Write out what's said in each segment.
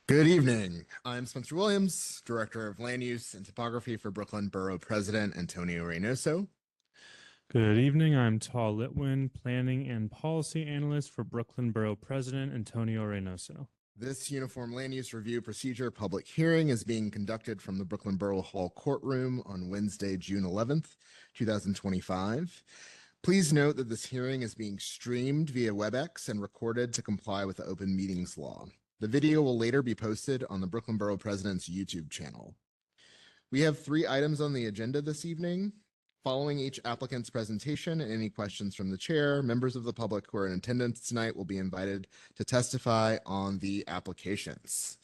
Good evening. I'm Spencer Williams, Director of Land Use and Topography for Brooklyn Borough President Antonio Reynoso. Good evening. I'm Tal Litwin, Planning and Policy Analyst for Brooklyn Borough President Antonio Reynoso. This Uniform Land Use Review Procedure public hearing is being conducted from the Brooklyn Borough Hall courtroom on Wednesday, June 11th, 2025. Please note that this hearing is being streamed via WebEx and recorded to comply with the Open Meetings Law. The video will later be posted on the Brooklyn Borough President's YouTube channel. We have 3 items on the agenda this evening. Following each applicant's presentation and any questions from the chair, members of the public who are in attendance tonight will be invited to testify on the applications.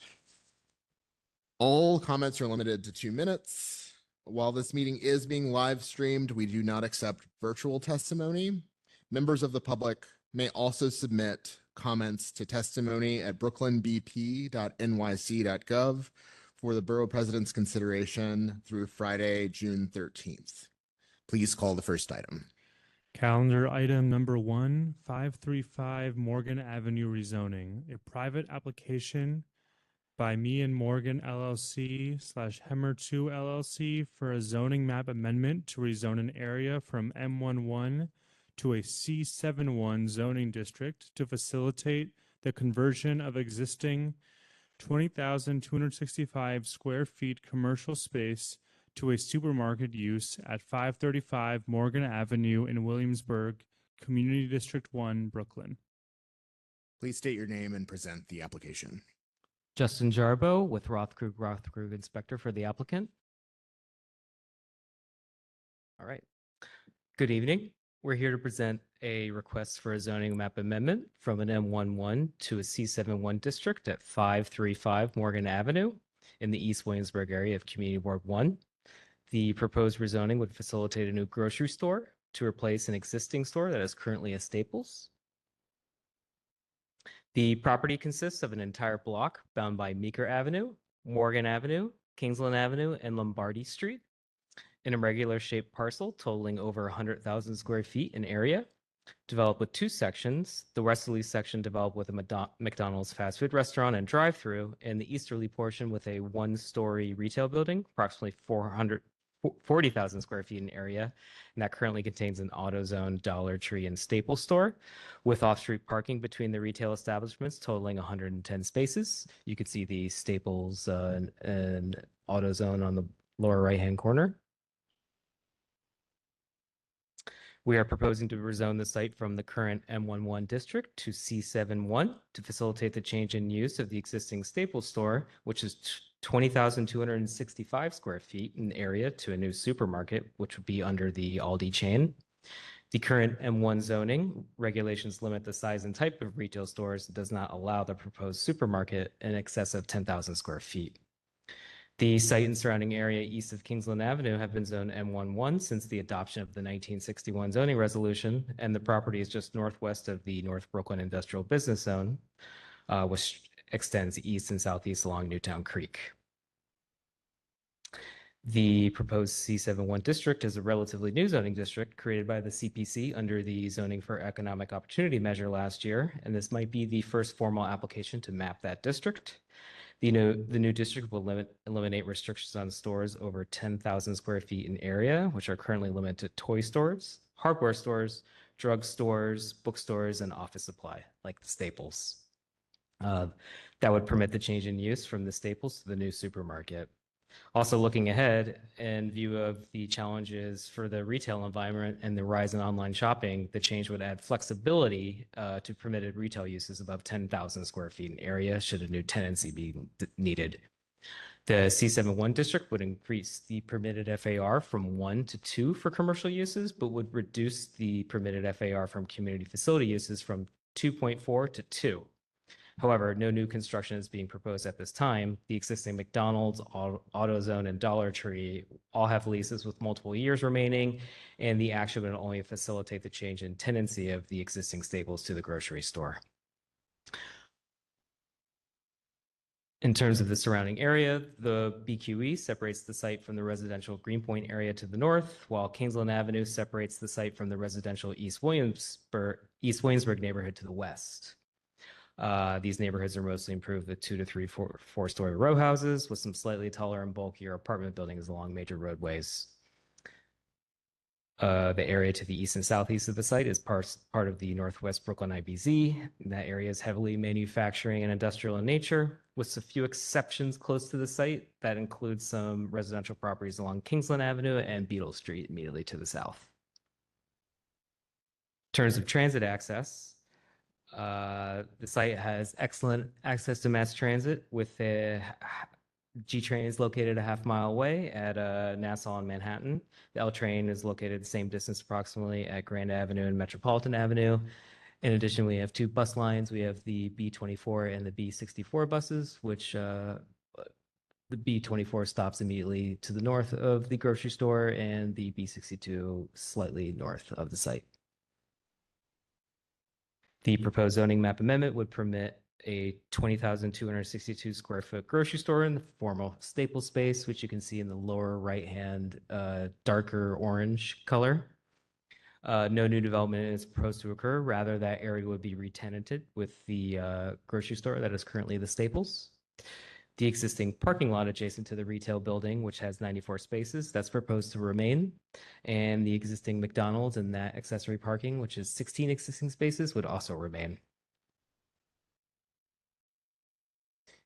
All comments are limited to 2 minutes. While this meeting is being live streamed, we do not accept virtual testimony. Members of the public may also submit comments to testimony@brooklynbp.nyc.gov for the Borough President's consideration through Friday, June 13th. Please call the first item. Calendar item number 1, 535 Morgan Avenue rezoning, a private application by Me and Morgan LLC / Hemmer 2 LLC for a zoning map amendment to rezone an area from M11 to a C71 zoning district to facilitate the conversion of existing 20,265 square feet commercial space to a supermarket use at 535 Morgan Avenue in Williamsburg, Community District 1, Brooklyn. Please state your name and present the application. Justin Jarbo with Rothkrug Inspector for the applicant. All right. Good evening. We're here to present a request for a zoning map amendment from an M11 to a C71 district at 535 Morgan Avenue in the East Williamsburg area of Community Ward 1. The proposed rezoning would facilitate a new grocery store to replace an existing store that is currently a Staples. The property consists of an entire block bound by Meeker Avenue, Morgan Avenue, Kingsland Avenue, and Lombardy Street, in a regular shaped parcel totaling over 100,000 square feet in area, developed with 2 sections. The westerly section developed with a McDonald's fast food restaurant and drive-through, and the easterly portion with a 1-story retail building, approximately 440,000 square feet in area, and that currently contains an AutoZone, Dollar Tree, and Staples store, with off-street parking between the retail establishments totaling 110 spaces. You could see the Staples and AutoZone on the lower right-hand corner. We are proposing to rezone the site from the current M11 district to C71 to facilitate the change in use of the existing Staples store, which is 20,265 square feet in area, to a new supermarket, which would be under the Aldi chain. The current M1 zoning regulations limit the size and type of retail stores. It does not allow the proposed supermarket in excess of 10,000 square feet. The site and surrounding area east of Kingsland Avenue have been zoned M11 since the adoption of the 1961 zoning resolution, and the property is just northwest of the North Brooklyn Industrial Business Zone, which extends east and southeast along Newtown Creek. The proposed C71 district is a relatively new zoning district created by the CPC under the Zoning for Economic Opportunity measure last year, and this might be the first formal application to map that district. The new district will eliminate restrictions on stores over 10,000 square feet in area, which are currently limited to toy stores, hardware stores, drug stores, bookstores, and office supply, like the Staples. That would permit the change in use from the Staples to the new supermarket. Also, looking ahead, in view of the challenges for the retail environment and the rise in online shopping, the change would add flexibility to permitted retail uses above 10,000 square feet in area should a new tenancy be needed. The C71 district would increase the permitted FAR from 1 to 2 for commercial uses, but would reduce the permitted FAR from community facility uses from 2.4 to 2. However, no new construction is being proposed at this time. The existing McDonald's, AutoZone, and Dollar Tree all have leases with multiple years remaining, and the action would only facilitate the change in tenancy of the existing Staples to the grocery store. In terms of the surrounding area, the BQE separates the site from the residential Greenpoint area to the north, while Kingsland Avenue separates the site from the residential East Williamsburg neighborhood to the west. These neighborhoods are mostly improved with 2 to 3, 4-story row houses with some slightly taller and bulkier apartment buildings along major roadways. The area to the east and southeast of the site is part of the Northwest Brooklyn IBZ. That area is heavily manufacturing and industrial in nature, with a few exceptions close to the site. That includes some residential properties along Kingsland Avenue and Beetle Street immediately to the south. In terms of transit access, the site has excellent access to mass transit with a G train is located a half-mile away at Nassau and Manhattan. The L train is located the same distance approximately at Grand Avenue and Metropolitan Avenue. In addition, we have 2 bus lines. We have the B24 and the B64 buses, which the B24 stops immediately to the north of the grocery store and the B62 slightly north of the site. The proposed zoning map amendment would permit a 20,262 square foot grocery store in the formal Staples space, which you can see in the lower right-hand darker orange color. No new development is proposed to occur. Rather, that area would be re-tenanted with the grocery store that is currently the Staples. The existing parking lot adjacent to the retail building, which has 94 spaces, that's proposed to remain. And the existing McDonald's and that accessory parking, which is 16 existing spaces, would also remain.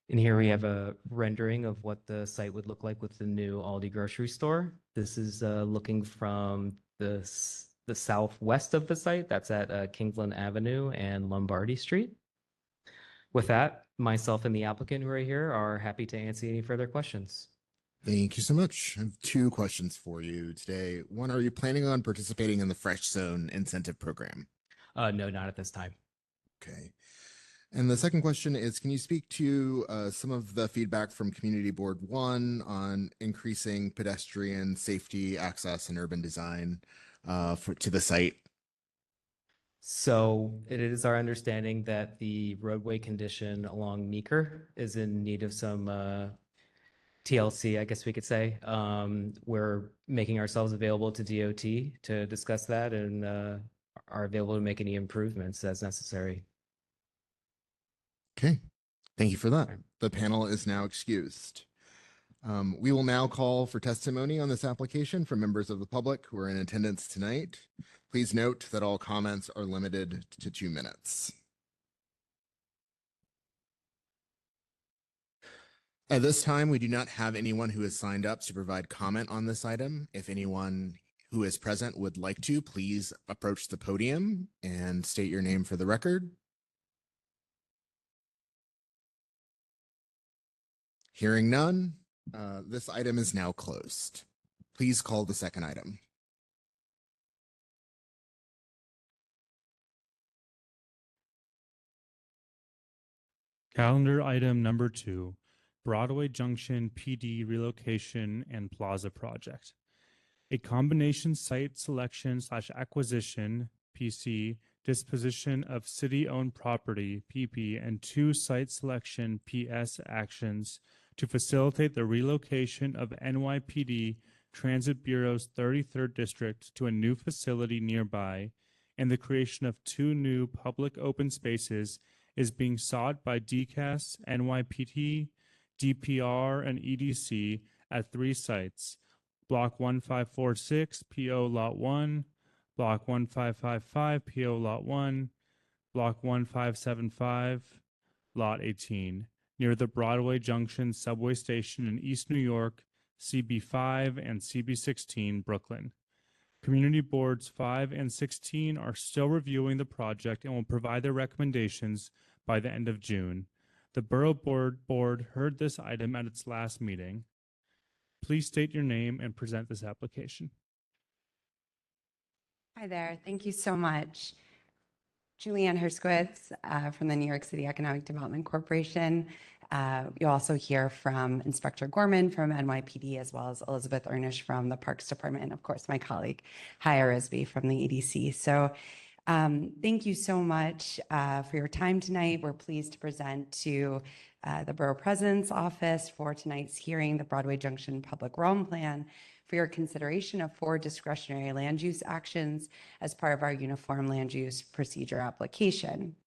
And here we have a rendering of what the site would look like with the new Aldi grocery store. This is looking from the southwest of the site. That's at Kingsland Avenue and Lombardy Street. With that, myself and the applicant who are here are happy to answer any further questions. Thank you so much. I have 2 questions for you today. One, are you planning on participating in the Fresh Zone incentive program? No, not at this time. Okay. And the second question is, can you speak to some of the feedback from Community Board 1 on increasing pedestrian safety, access, and urban design to the site? So it is our understanding that the roadway condition along Meeker is in need of some TLC, I guess we could say. We're making ourselves available to DOT to discuss that and are available to make any improvements as necessary. Okay, thank you for that. The panel is now excused. We will now call for testimony on this application from members of the public who are in attendance tonight. Please note that all comments are limited to 2 minutes. At this time, we do not have anyone who has signed up to provide comment on this item. If anyone who is present would like to, please approach the podium and state your name for the record. Hearing none, this item is now closed. Please call the second item. Calendar item number 2, Broadway Junction PD relocation and plaza project. A combination site selection / acquisition PC, disposition of city-owned property PP, and 2 site selection PS actions to facilitate the relocation of NYPD Transit Bureau's 33rd District to a new facility nearby, and the creation of 2 new public open spaces is being sought by DCAS, NYPD, DPR, and EDC at 3 sites: Block 1546, PO Lot 1, Block 1555, PO Lot 1, Block 1575, Lot 18, near the Broadway Junction subway station in East New York, CB5 and CB16, Brooklyn. Community Boards 5 and 16 are still reviewing the project and will provide their recommendations by the end of June. The Borough Board heard this item at its last meeting. Please state your name and present this application. Hi there. Thank you so much. Julianne Herskowitz from the New York City Economic Development Corporation. You'll also hear from Inspector Gorman from NYPD, as well as Elizabeth Ernish from the Parks Department, and of course, my colleague, Haya Risby from the EDC. So thank you so much for your time tonight. We're pleased to present to the Borough President's office for tonight's hearing, the Broadway Junction Public Realm Plan, for your consideration of 4 discretionary land use actions as part of our Uniform Land Use Procedure application.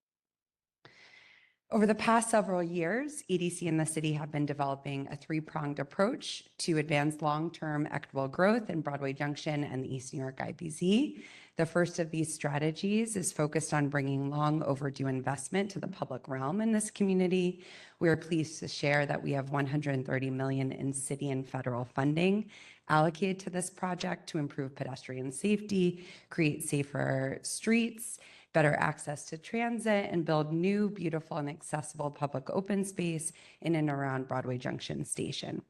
Over the past several years, EDC and the city have been developing a three-pronged approach to advance long-term equitable growth in Broadway Junction and the East New York IBZ. The first of these strategies is focused on bringing long overdue investment to the public realm in this community. We are pleased to share that we have $130 million in city and federal funding allocated to this project to improve pedestrian safety, create safer streets, better access to transit, and build new, beautiful, and accessible public open space in and around Broadway Junction Station.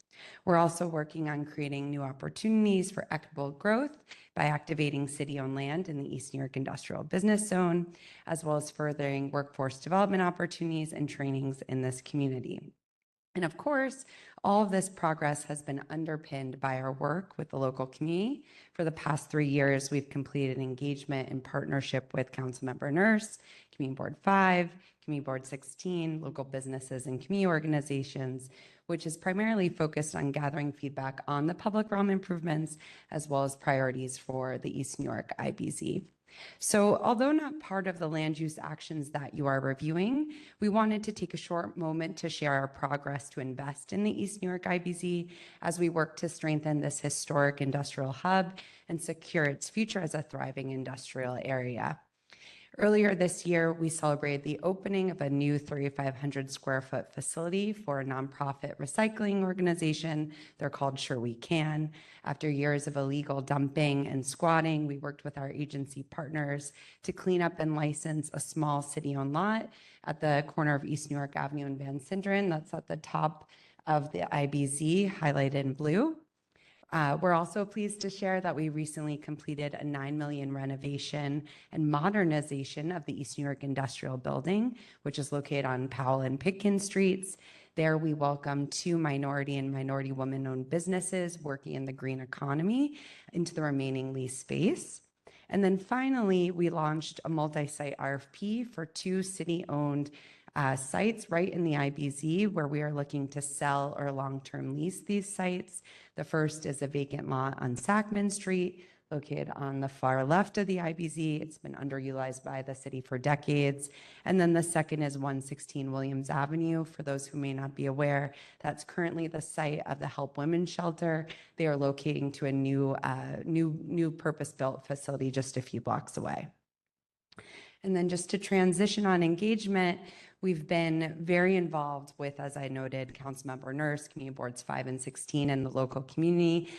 We're also working on creating new opportunities for equitable growth by activating city-owned land in the East New York Industrial Business Zone, as well as furthering workforce development opportunities and trainings in this community. And of course, all of this progress has been underpinned by our work with the local community. For the past 3 years, we've completed engagement in partnership with Councilmember Nurse, Community Board 5, Community Board 16, local businesses and community organizations, which is primarily focused on gathering feedback on the public realm improvements, as well as priorities for the East New York IBZ. So although not part of the land use actions that you are reviewing, we wanted to take a short moment to share our progress to invest in the East New York IBZ as we work to strengthen this historic industrial hub and secure its future as a thriving industrial area. Earlier this year, we celebrated the opening of a new 3,500 square foot facility for a nonprofit recycling organization. They're called Sure We Can. After years of illegal dumping and squatting, we worked with our agency partners to clean up and license a small city-owned lot at the corner of East New York Avenue and Van Sinderen. That's at the top of the IBZ, highlighted in blue. We're also pleased to share that we recently completed a $9 million renovation and modernization of the East New York Industrial Building, which is located on Powell and Pitkin Streets. There we welcome 2 minority and minority women-owned businesses working in the green economy into the remaining lease space. And then finally, we launched a multi-site RFP for 2 city-owned sites right in the IBZ where we are looking to sell or long-term lease these sites. The first is a vacant lot on Sackman Street, located on the far left of the IBZ. It's been underutilized by the city for decades. And then the second is 116 Williams Avenue. For those who may not be aware, that's currently the site of the Help Women Shelter. They are locating to a new purpose-built facility just a few blocks away. And then just to transition on engagement, we've been very involved with, as I noted, Councilmember Nurse, Community Boards 5 and 16, and the local community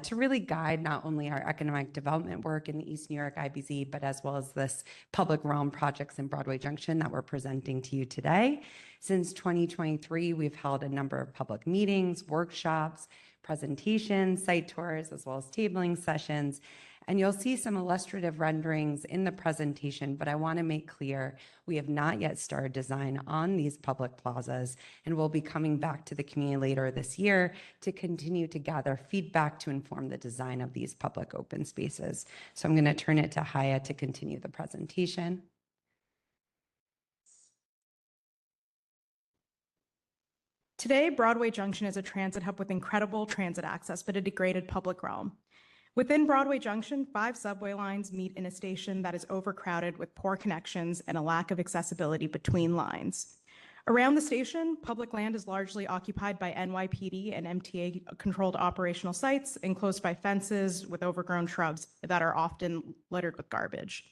to really guide not only our economic development work in the East New York IBZ, but as well as this public realm projects in Broadway Junction that we're presenting to you today. Since 2023, we've held a number of public meetings, workshops, presentations, site tours, as well as tabling sessions. And you'll see some illustrative renderings in the presentation, but I want to make clear we have not yet started design on these public plazas, and we'll be coming back to the community later this year to continue to gather feedback to inform the design of these public open spaces. So I'm going to turn it to Haya to continue the presentation. Today, Broadway Junction is a transit hub with incredible transit access, but a degraded public realm. Within Broadway Junction, 5 subway lines meet in a station that is overcrowded with poor connections and a lack of accessibility between lines. Around the station, public land is largely occupied by NYPD and MTA-controlled operational sites, enclosed by fences with overgrown shrubs that are often littered with garbage.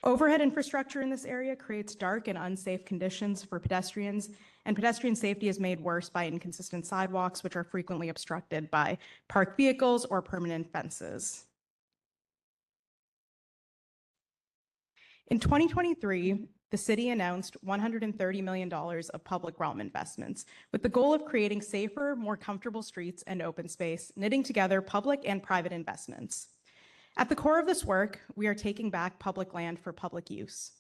Overhead infrastructure in this area creates dark and unsafe conditions for pedestrians, and pedestrian safety is made worse by inconsistent sidewalks, which are frequently obstructed by parked vehicles or permanent fences. In 2023, the city announced $130 million of public realm investments with the goal of creating safer, more comfortable streets and open space, knitting together public and private investments. At the core of this work, we are taking back public land for public use.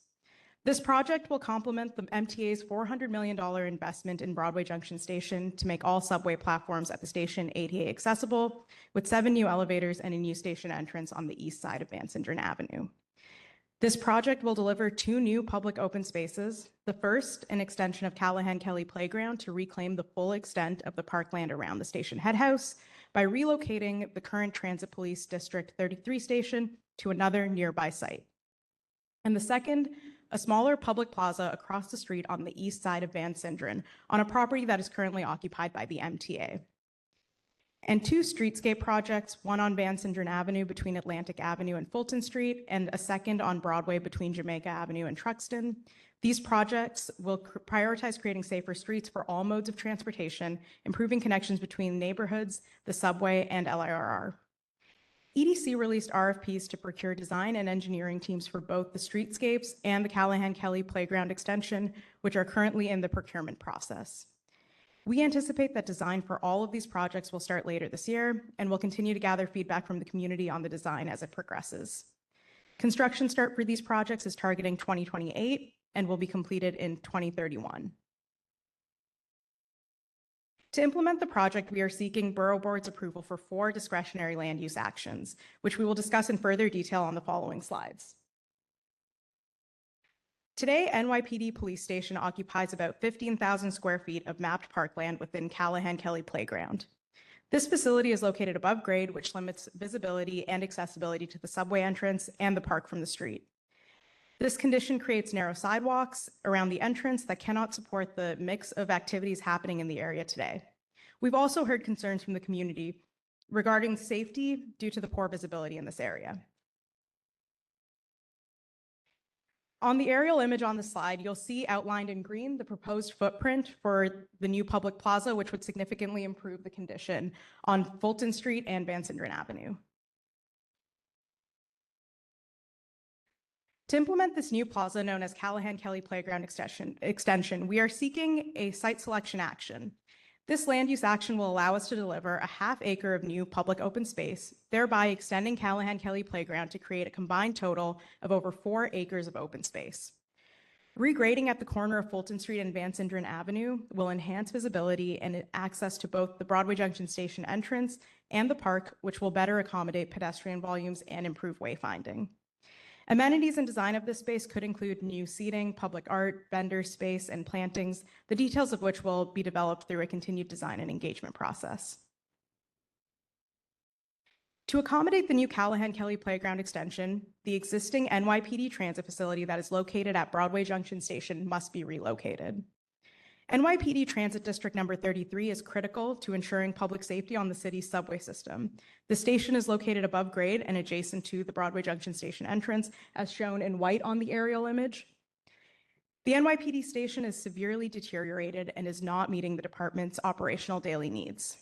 This project will complement the MTA's $400 million investment in Broadway Junction Station to make all subway platforms at the station ADA accessible, with 7 new elevators and a new station entrance on the east side of Van Sinderen Avenue. This project will deliver 2 new public open spaces. The first, an extension of Callahan Kelly Playground to reclaim the full extent of the parkland around the station head house by relocating the current Transit Police District 33 station to another nearby site. And the second, a smaller public plaza across the street on the east side of Van Sinderen on a property that is currently occupied by the MTA. And 2 streetscape projects, one on Van Sinderen Avenue between Atlantic Avenue and Fulton Street, and a second on Broadway between Jamaica Avenue and Truxton. These projects will prioritize creating safer streets for all modes of transportation, improving connections between neighborhoods, the subway, and LIRR. EDC released RFPs to procure design and engineering teams for both the streetscapes and the Callahan-Kelly Playground extension, which are currently in the procurement process. We anticipate that design for all of these projects will start later this year, and we'll continue to gather feedback from the community on the design as it progresses. Construction start for these projects is targeting 2028 and will be completed in 2031. To implement the project, we are seeking Borough Boards approval for 4 discretionary land use actions, which we will discuss in further detail on the following slides. Today, NYPD Police Station occupies about 15,000 square feet of mapped parkland within Callahan-Kelly Playground. This facility is located above grade, which limits visibility and accessibility to the subway entrance and the park from the street. This condition creates narrow sidewalks around the entrance that cannot support the mix of activities happening in the area today. We've also heard concerns from the community regarding safety due to the poor visibility in this area. On the aerial image on the slide, you'll see outlined in green the proposed footprint for the new public plaza, which would significantly improve the condition on Fulton Street and Van Sinderen Avenue. To implement this new plaza known as Callahan-Kelly Playground Extension, we are seeking a site selection action. This land use action will allow us to deliver a ½ acre of new public open space, thereby extending Callahan-Kelly Playground to create a combined total of over 4 acres of open space. Regrading at the corner of Fulton Street and Van Sinderen Avenue will enhance visibility and access to both the Broadway Junction Station entrance and the park, which will better accommodate pedestrian volumes and improve wayfinding. Amenities and design of this space could include new seating, public art, vendor space, and plantings, the details of which will be developed through a continued design and engagement process. To accommodate the new Callahan-Kelly Playground extension, the existing NYPD transit facility that is located at Broadway Junction Station must be relocated. NYPD Transit District number 33 is critical to ensuring public safety on the city's subway system. The station is located above grade and adjacent to the Broadway Junction Station entrance, as shown in white on the aerial image. The NYPD station is severely deteriorated and is not meeting the department's operational daily needs.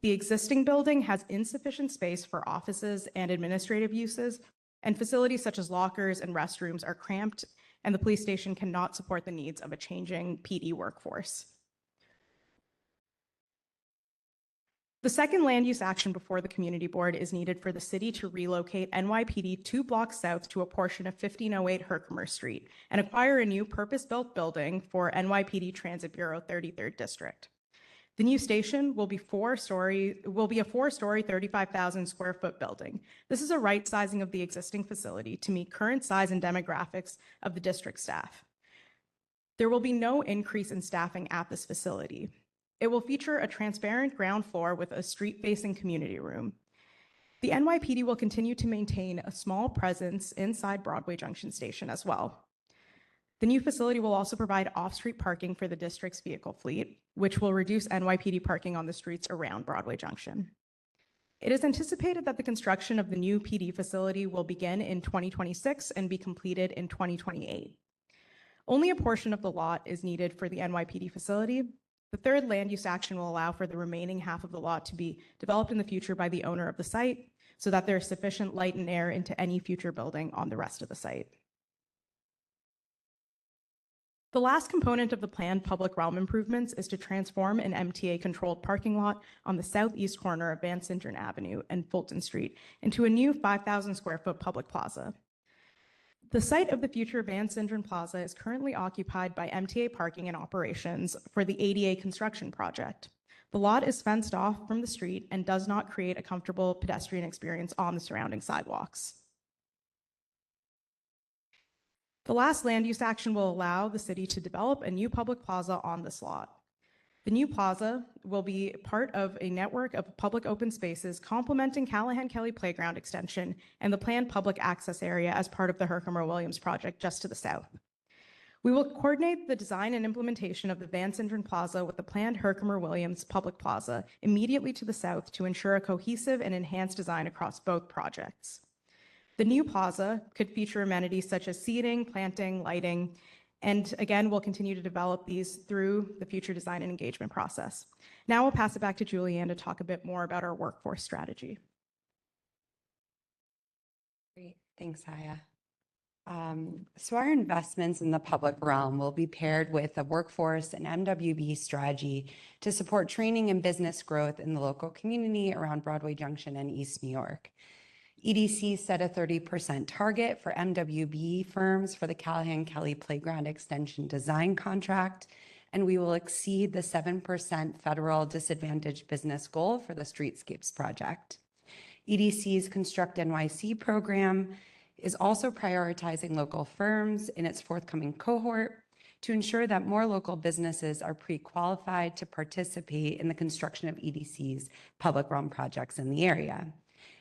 The existing building has insufficient space for offices and administrative uses, and facilities such as lockers and restrooms are cramped, and the police station cannot support the needs of a changing PD workforce. The second land use action before the community board is needed for the city to relocate NYPD 2 blocks south to a portion of 1508 Herkimer Street and acquire a new purpose-built building for NYPD Transit Bureau 33rd District. The new station will be a 4-story, 35,000 square foot building. This is a right sizing of the existing facility to meet current size and demographics of the district staff. There will be no increase in staffing at this facility. It will feature a transparent ground floor with a street-facing community room. The NYPD will continue to maintain a small presence inside Broadway Junction Station as well. The new facility will also provide off-street parking for the district's vehicle fleet, which will reduce NYPD parking on the streets around Broadway Junction. It is anticipated that the construction of the new PD facility will begin in 2026 and be completed in 2028. Only a portion of the lot is needed for the NYPD facility. The third land use action will allow for the remaining half of the lot to be developed in the future by the owner of the site so that there is sufficient light and air into any future building on the rest of the site. The last component of the planned public realm improvements is to transform an MTA-controlled parking lot on the southeast corner of Van Sinderen Avenue and Fulton Street into a new 5,000 square foot public plaza. The site of the future Van Sinderen Plaza is currently occupied by MTA parking and operations for the ADA construction project. The lot is fenced off from the street and does not create a comfortable pedestrian experience on the surrounding sidewalks. The last land use action will allow the city to develop a new public plaza on this lot. The new plaza will be part of a network of public open spaces complementing Callahan-Kelly Playground Extension and the planned public access area as part of the Herkimer Williams project just to the south. We will coordinate the design and implementation of the Van Sinderen Plaza with the planned Herkimer Williams Public Plaza immediately to the south to ensure a cohesive and enhanced design across both projects. The new plaza could feature amenities such as seating, planting, lighting, and again, we'll continue to develop these through the future design and engagement process. Now I'll pass it back to Julianne to talk a bit more about our workforce strategy. Great, thanks, Haya. So our investments in the public realm will be paired with a workforce and MWB strategy to support training and business growth in the local community around Broadway Junction and East New York. EDC set a 30% target for MWB firms for the Callahan Kelly Playground Extension Design Contract, and we will exceed the 7% federal disadvantaged business goal for the Streetscapes project. EDC's Construct NYC program is also prioritizing local firms in its forthcoming cohort to ensure that more local businesses are pre-qualified to participate in the construction of EDC's public realm projects in the area.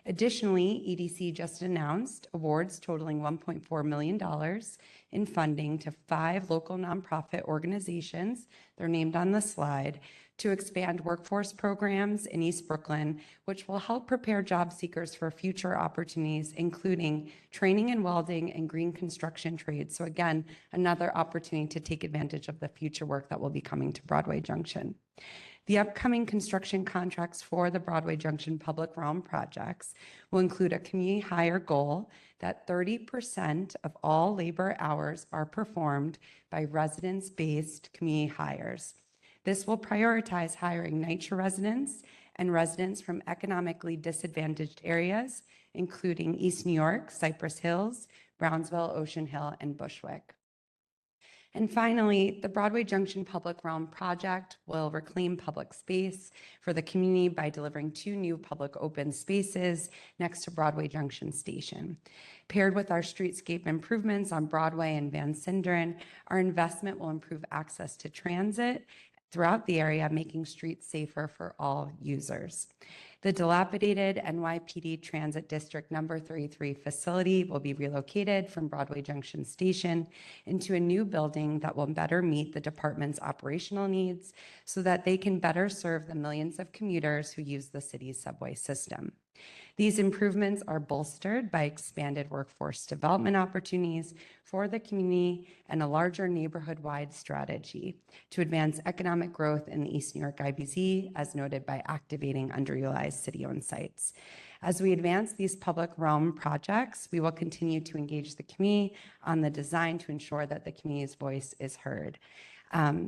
Additionally, EDC just announced awards totaling $1.4 million in funding to 5 local nonprofit organizations, they're named on the slide, to expand workforce programs in East Brooklyn, which will help prepare job seekers for future opportunities, including training in welding and green construction trades. So again, another opportunity to take advantage of the future work that will be coming to Broadway Junction. The upcoming construction contracts for the Broadway Junction public realm projects will include a community hire goal that 30% of all labor hours are performed by residence-based community hires. This will prioritize hiring NYCHA residents and residents from economically disadvantaged areas, including East New York, Cypress Hills, Brownsville, Ocean Hill, and Bushwick. And finally, the Broadway Junction Public Realm Project will reclaim public space for the community by delivering 2 new public open spaces next to Broadway Junction Station. Paired with our streetscape improvements on Broadway and Van Sinderen, our investment will improve access to transit throughout the area, making streets safer for all users. The dilapidated NYPD Transit District Number 33 facility will be relocated from Broadway Junction Station into a new building that will better meet the department's operational needs so that they can better serve the millions of commuters who use the city's subway system. These improvements are bolstered by expanded workforce development opportunities for the community and a larger neighborhood-wide strategy to advance economic growth in the East New York IBZ, as noted by activating underutilized city-owned sites. As we advance these public realm projects, we will continue to engage the community on the design to ensure that the community's voice is heard.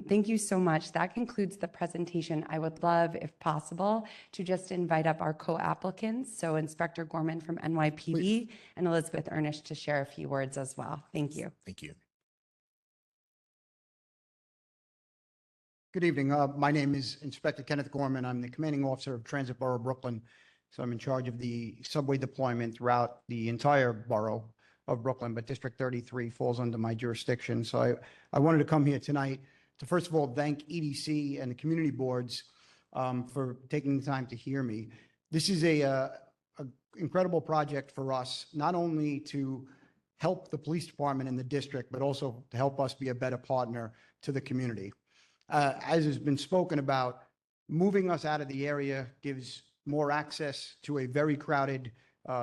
Thank you so much. That concludes the presentation. I would love, if possible, to just invite up our co-applicants, so Inspector Gorman from NYPD Please. and Elizabeth Ernest to share a few words as well. Thank you. Thank you. Good evening. My name is Inspector Kenneth Gorman. I'm the commanding officer of Transit Borough Brooklyn. So I'm in charge of the subway deployment throughout the entire borough of Brooklyn, but District 33 falls under my jurisdiction. So I wanted to come here tonight to, first of all, thank EDC and the community boards for taking the time to hear me. This is a incredible project for us, not only to help the police department in the district, but also to help us be a better partner to the community. As has been spoken about, moving us out of the area gives more access to a very crowded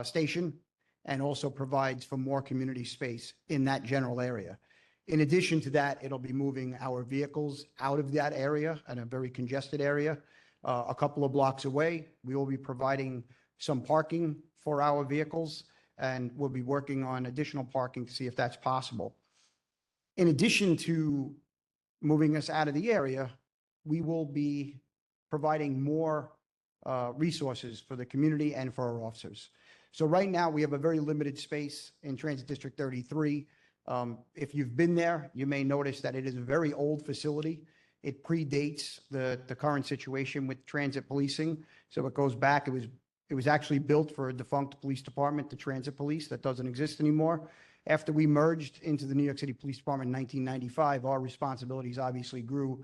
station and also provides for more community space in that general area. In addition to that, it'll be moving our vehicles out of that area, in a very congested area. A couple of blocks away, we will be providing some parking for our vehicles, and we'll be working on additional parking to see if that's possible. In addition to moving us out of the area, we will be providing more resources for the community and for our officers. So right now, we have a very limited space in Transit District 33. If you've been there, you may notice that it is a very old facility. It predates the current situation with transit policing. So it goes back, it was actually built for a defunct police department, the Transit Police, that doesn't exist anymore. After we merged into the New York City Police Department in 1995, our responsibilities obviously grew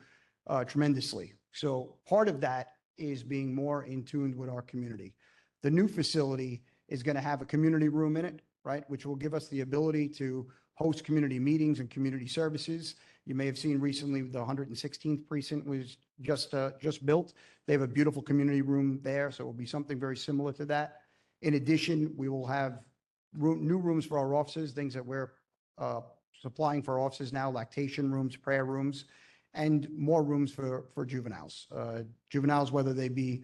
tremendously. So part of that is being more in tune with our community. The new facility is going to have a community room in it, right, which will give us the ability to host community meetings and community services. You may have seen recently the 116th precinct was just built. They have a beautiful community room there, so it will be something very similar to that. In addition, we will have new rooms for our offices, things that we're supplying for offices now, lactation rooms, prayer rooms, and more rooms for juveniles. Juveniles, whether they be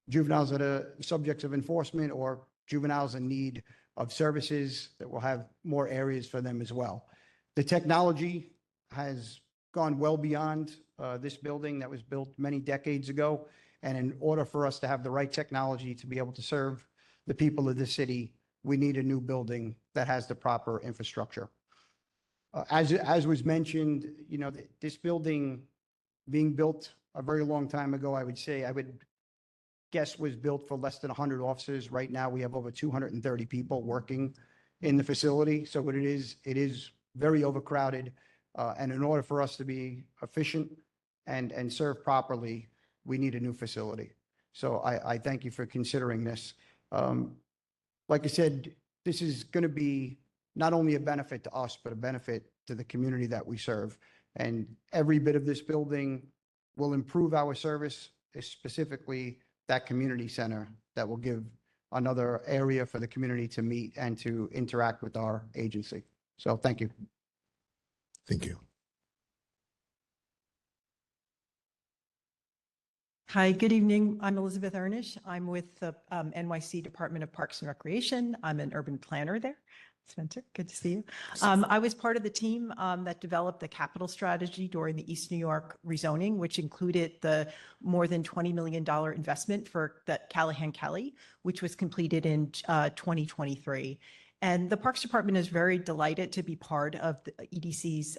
juveniles that are subjects of enforcement or juveniles in need of services, that will have more areas for them as well. The technology has gone well beyond this building that was built many decades ago. And in order for us to have the right technology to be able to serve the people of the city, we need a new building that has the proper infrastructure. As was mentioned, you know, this building being built a very long time ago, I would guess was built for less than 100 officers. Right now, we have over 230 people working in the facility. So it is very overcrowded. And in order for us to be efficient and serve properly, we need a new facility. So I thank you for considering this. Like I said, this is going to be not only a benefit to us, but a benefit to the community that we serve. And every bit of this building will improve our service, specifically that community center that will give another area for the community to meet and to interact with our agency. So thank you. Thank you. Hi, good evening. I'm Elizabeth Ernish. I'm with the NYC Department of Parks and Recreation. I'm an urban planner there. Spencer, good to see you. I was part of the team that developed the capital strategy during the East New York rezoning, which included the more than $20 million investment for the Callahan Kelly, which was completed in 2023. And the Parks Department is very delighted to be part of the EDC's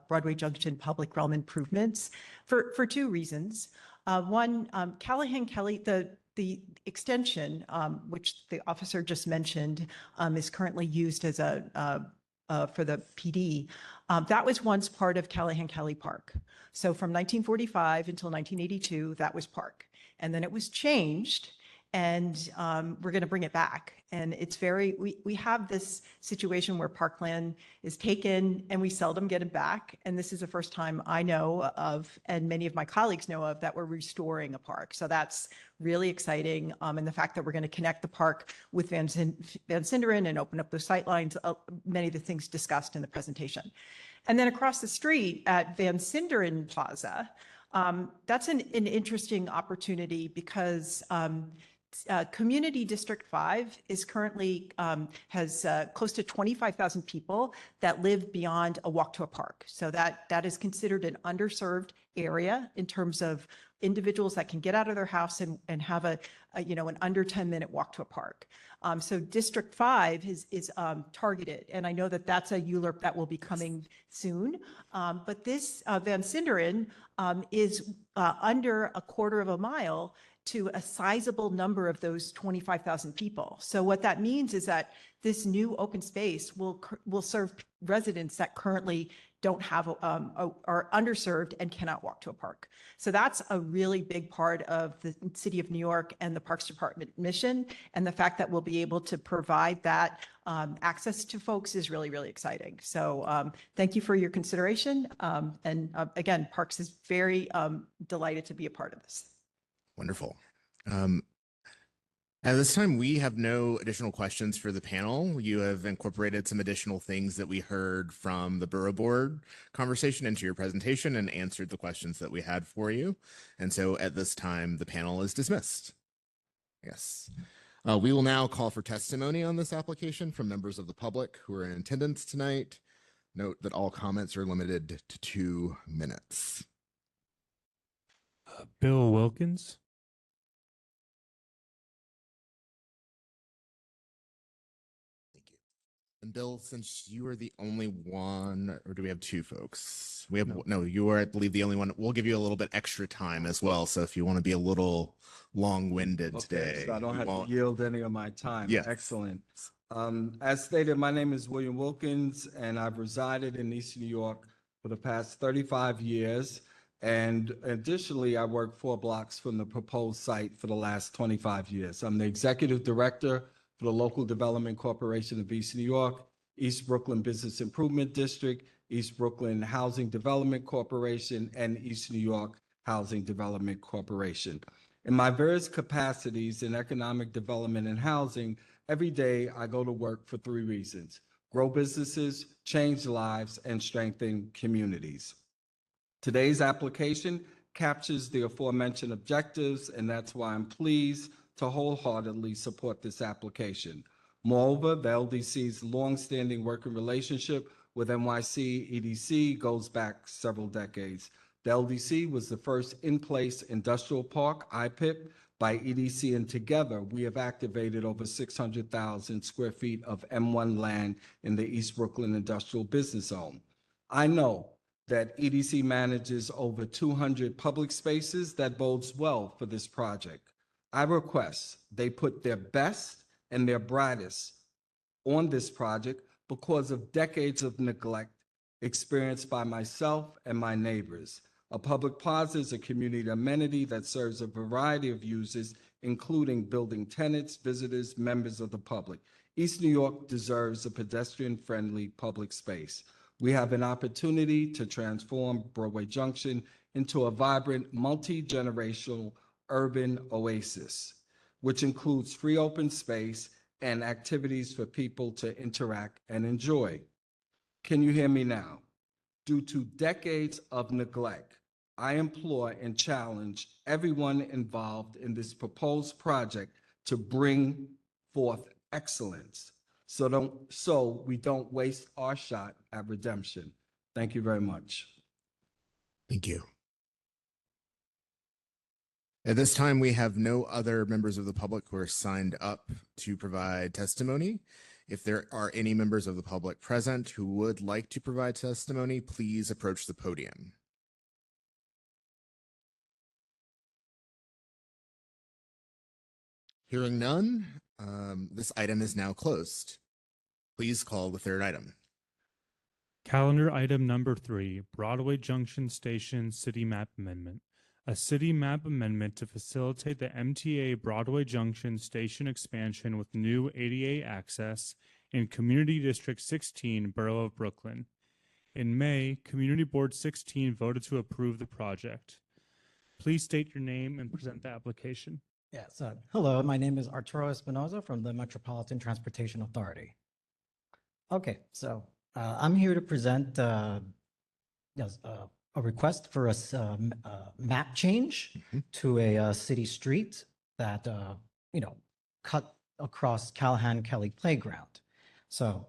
Broadway Junction public realm improvements for two reasons. One, Callahan Kelly, the extension, which the officer just mentioned, is currently used as for the PD. That was once part of Callahan Kelly Park. So from 1945 until 1982, that was park. And then it was changed, and we're going to bring it back. And it's we have this situation where parkland is taken and we seldom get it back. And this is the first time I know of, and many of my colleagues know of, that we're restoring a park. So that's really exciting. And the fact that we're going to connect the park with Van Sinderen and open up those sightlines, many of the things discussed in the presentation. And then across the street at Van Sinderen Plaza, that's an interesting opportunity because Community District 5 is currently has close to 25,000 people that live beyond a walk to a park. So that is considered an underserved area in terms of individuals that can get out of their house and have an under 10-minute walk to a park. So District 5 is targeted, and I know that that's a ULURP that will be coming soon. But this Van Sinderen is under a quarter of a mile to a sizable number of those 25,000 people. So what that means is that this new open space will serve residents that currently don't have, are underserved and cannot walk to a park. So that's a really big part of the City of New York and the Parks Department mission. And the fact that we'll be able to provide that access to folks is really, really exciting. So thank you for your consideration. And again, Parks is very delighted to be a part of this. Wonderful. At this time, we have no additional questions for the panel. You have incorporated some additional things that we heard from the Borough Board conversation into your presentation and answered the questions that we had for you. And so at this time, the panel is dismissed. Yes. We will now call for testimony on this application from members of the public who are in attendance tonight. Note that all comments are limited to 2 minutes. Bill Wilkins. And Bill, since you are the only one, or do we have two folks? We have, no, you are, I believe, the only one. We'll give you a little bit extra time as well. So if you want to be a little long-winded today. So I don't have to yield any of my time. Yes. Excellent. As stated, my name is William Wilkins, and I've resided in East New York for the past 35 years. And additionally, I worked 4 blocks from the proposed site for the last 25 years. I'm the executive director for the Local Development Corporation of East New York, East Brooklyn Business Improvement District, East Brooklyn Housing Development Corporation, and East New York Housing Development Corporation. In my various capacities in economic development and housing, every day I go to work for three reasons: grow businesses, change lives, and strengthen communities. Today's application captures the aforementioned objectives, and that's why I'm pleased to wholeheartedly support this application. Moreover, the LDC's longstanding working relationship with NYC EDC goes back several decades. The LDC was the first in-place industrial park, IPIP, by EDC, and together we have activated over 600,000 square feet of M1 land in the East Brooklyn Industrial Business Zone. I know that EDC manages over 200 public spaces. That bodes well for this project. I request they put their best and their brightest on this project because of decades of neglect experienced by myself and my neighbors. A public plaza is a community amenity that serves a variety of uses, including building tenants, visitors, members of the public. East New York deserves a pedestrian-friendly public space. We have an opportunity to transform Broadway Junction into a vibrant, multi-generational urban oasis, which includes free open space and activities for people to interact and enjoy. Can you hear me now? Due to decades of neglect, I implore and challenge everyone involved in this proposed project to bring forth excellence so we don't waste our shot at redemption. Thank you very much. Thank you. At this time, we have no other members of the public who are signed up to provide testimony. If there are any members of the public present who would like to provide testimony, please approach the podium. Hearing none, this item is now closed. Please call the third item. Calendar item number 3, Broadway Junction Station City Map Amendment. A city map amendment to facilitate the MTA Broadway Junction Station expansion with new ADA access in Community District 16, Borough of Brooklyn. In May, Community Board 16 voted to approve the project. Please state your name and present the application. Yes. Hello, my name is Arturo Espinoza from the Metropolitan Transportation Authority. Okay, so I'm here to present a request for a map change to a city street that, cut across Callahan Kelly Playground. So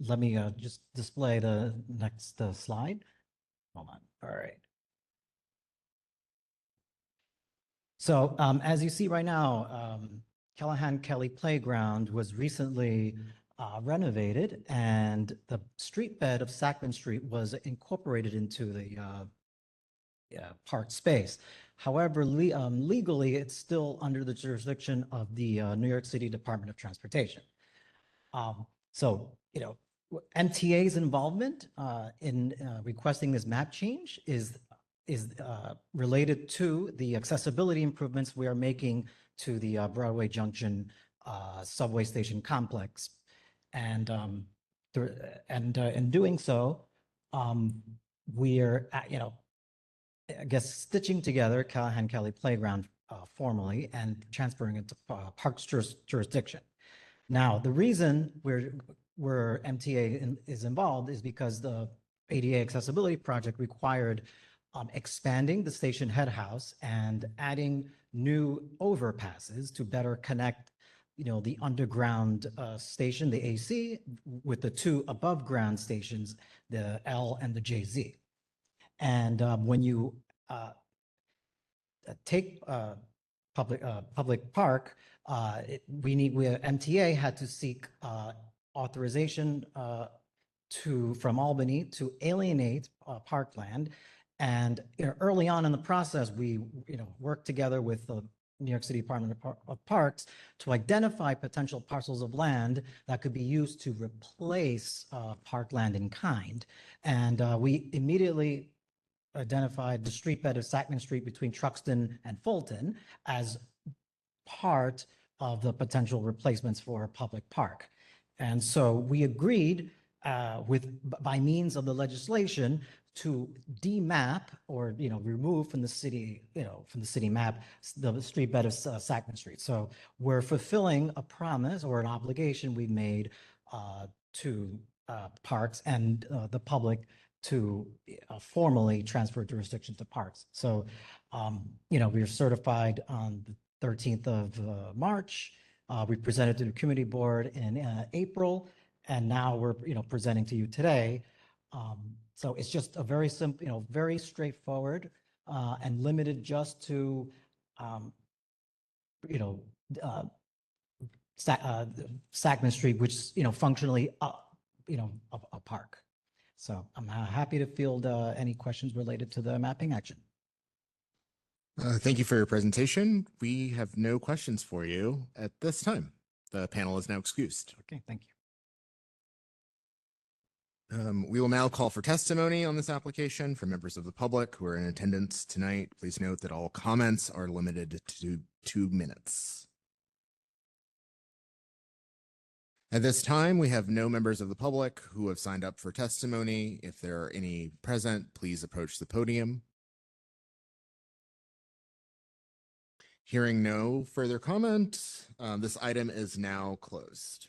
let me just display the next slide. Hold on. All right. So as you see right now, Callahan Kelly Playground was recently renovated, and the street bed of Sackman Street was incorporated into the park space. However, legally, it's still under the jurisdiction of the New York City Department of Transportation. MTA's involvement in requesting this map change is related to the accessibility improvements we are making to the Broadway Junction subway station complex. And in doing so, we are, stitching together Callahan Kelly Playground formally and transferring it to Parks jurisdiction. Now, the reason where MTA is involved is because the ADA accessibility project required expanding the station head house and adding new overpasses to better connect, the underground station, the AC, with the two above ground stations, the L and the JZ. And when you take public park, MTA had to seek authorization from Albany to alienate parkland. And early on in the process, we worked together with the New York City Department of Parks to identify potential parcels of land that could be used to replace parkland in kind. And we immediately identified the street bed of Sackman Street between Truxton and Fulton as part of the potential replacements for a public park. And so we agreed by means of the legislation to demap or, remove from the city, from the city map, the street bed of Sacman Street. So we're fulfilling a promise or an obligation we made to parks and the public to formally transfer jurisdiction to parks. So, we were certified on the 13th of March. We presented to the committee board in April, and now we're, presenting to you today. So it's just a very simple, very straightforward and limited just to, Sacman Street, which is, functionally, a park. So I'm happy to field any questions related to the mapping action. Thank you for your presentation. We have no questions for you at this time. The panel is now excused. Okay, thank you. We will now call for testimony on this application from members of the public who are in attendance tonight. Please note that all comments are limited to 2 minutes. At this time, we have no members of the public who have signed up for testimony. If there are any present, please approach the podium. Hearing no further comment, this item is now closed.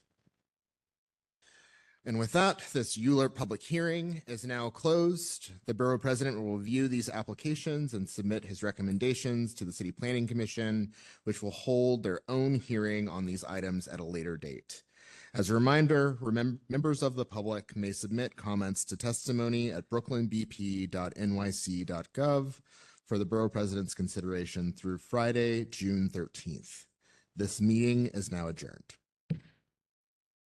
And with that, this ULURP public hearing is now closed. The Borough President will review these applications and submit his recommendations to the City Planning Commission, which will hold their own hearing on these items at a later date. As a reminder, members of the public may submit comments to testimony at brooklynbp.nyc.gov for the Borough President's consideration through Friday, June 13th. This meeting is now adjourned.